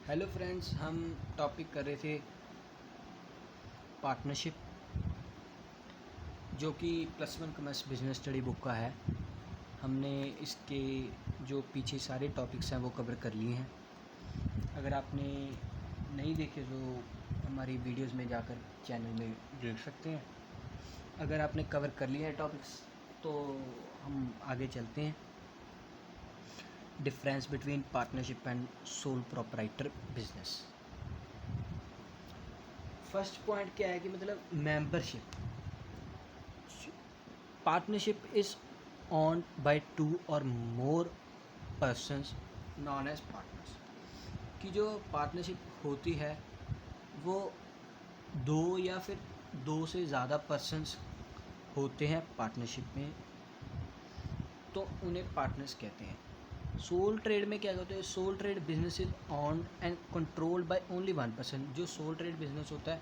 Hello friends, हम topic कर रहे थे पार्टनरशिप, जो कि +1 कॉमर्स बिजनेस स्टडी बुक का है। हमने इसके जो पीछे सारे टॉपिक्स हैं वो कवर कर लिए हैं। अगर आपने नहीं देखे तो हमारी वीडियोस में जाकर चैनल में देख सकते हैं। अगर आपने कवर कर लिए हैं टॉपिक्स तो हम आगे चलते हैं। Difference between partnership and sole proprietor business. First point क्या है कि मतलब membership. Partnership is owned by 2 or more persons known as partners। कि जो पार्टनरशिप होती है वो 2 या फिर 2 से ज़्यादा पर्सन्स होते हैं पार्टनरशिप में, तो उन्हें पार्टनर्स कहते हैं। सोल ट्रेड में क्या कहते हैं? Sole trade business is owned and controlled by only 1 person. जो सोल ट्रेड बिजनेस होता है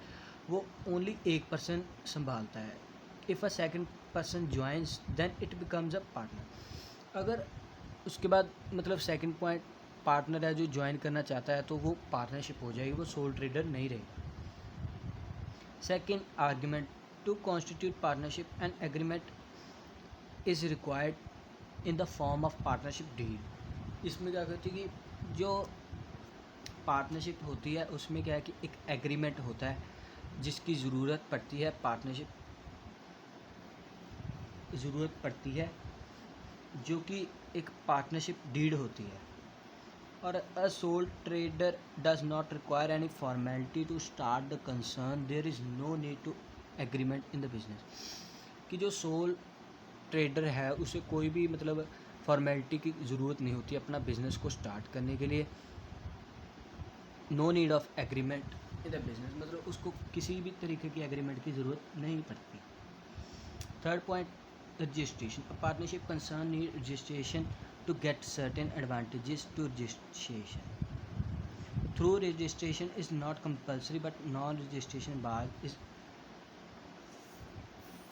वो ओनली एक पर्सन संभालता है। If a second person joins then it becomes a partner. अगर उसके बाद मतलब सेकंड पॉइंट पार्टनर है जो ज्वाइन करना चाहता है तो वो पार्टनरशिप हो जाएगी, वो सोल ट्रेडर नहीं रहेगा। Second argument, to constitute partnership and agreement is required in the form of partnership deed. इसमें क्या कहती है कि जो पार्टनरशिप होती है उसमें क्या है कि एक एग्रीमेंट होता है जिसकी ज़रूरत पड़ती है, पार्टनरशिप ज़रूरत पड़ती है, जो कि एक पार्टनरशिप डीड होती है। और a sole trader does not require any formality to start the concern, there is no need to agreement in the business. कि जो सोल ट्रेडर है उसे कोई भी मतलब फॉर्मेलिटी की ज़रूरत नहीं होती अपना बिज़नेस को स्टार्ट करने के लिए। No need of agreement in the business, मतलब उसको किसी भी तरीके की एग्रीमेंट की ज़रूरत नहीं पड़ती। Third point, registration. A partnership concern need registration to get certain advantages to registration. Through registration is not compulsory, but non-registration bar is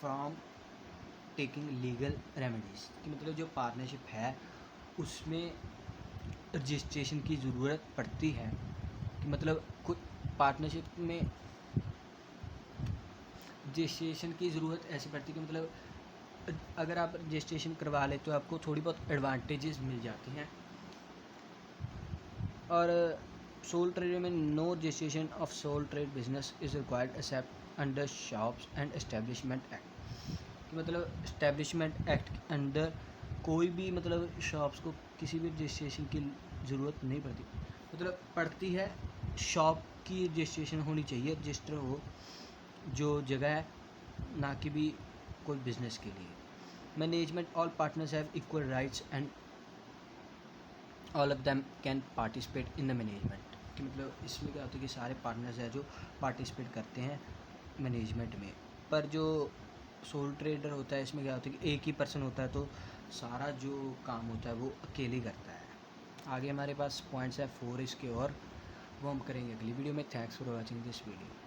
from taking legal remedies। कि मतलब जो पार्टनरशिप है उसमें रजिस्ट्रेशन की ज़रूरत पड़ती है। कि मतलब कुछ पार्टनरशिप में रजिस्ट्रेशन की ज़रूरत ऐसी पड़ती है कि मतलब अगर आप रजिस्ट्रेशन करवा ले तो आपको थोड़ी बहुत एडवांटेजेस मिल जाती हैं। और सोल ट्रेड में no registration of sole trade business is required except under shops and establishment act. मतलब एस्टेब्लिशमेंट एक्ट के अंडर कोई भी मतलब शॉप्स को किसी भी रजिस्ट्रेशन की ज़रूरत नहीं पड़ती। मतलब पड़ती है, शॉप की रजिस्ट्रेशन होनी चाहिए, रजिस्टर हो जो जगह है, ना कि भी कोई बिज़नेस के लिए। Management, all partners have equal rights and all of them can participate in the management. कि मतलब इसमें क्या होता है कि सारे पार्टनर्स हैं जो पार्टिसिपेट करते हैं मैनेजमेंट में। पर जो सोल ट्रेडर होता है इसमें क्या होता है कि एक ही पर्सन होता है तो सारा जो काम होता है वो अकेले करता है। आगे हमारे पास पॉइंट्स है 4 इसके, और वो हम करेंगे अगली वीडियो में। Thanks for watching this video.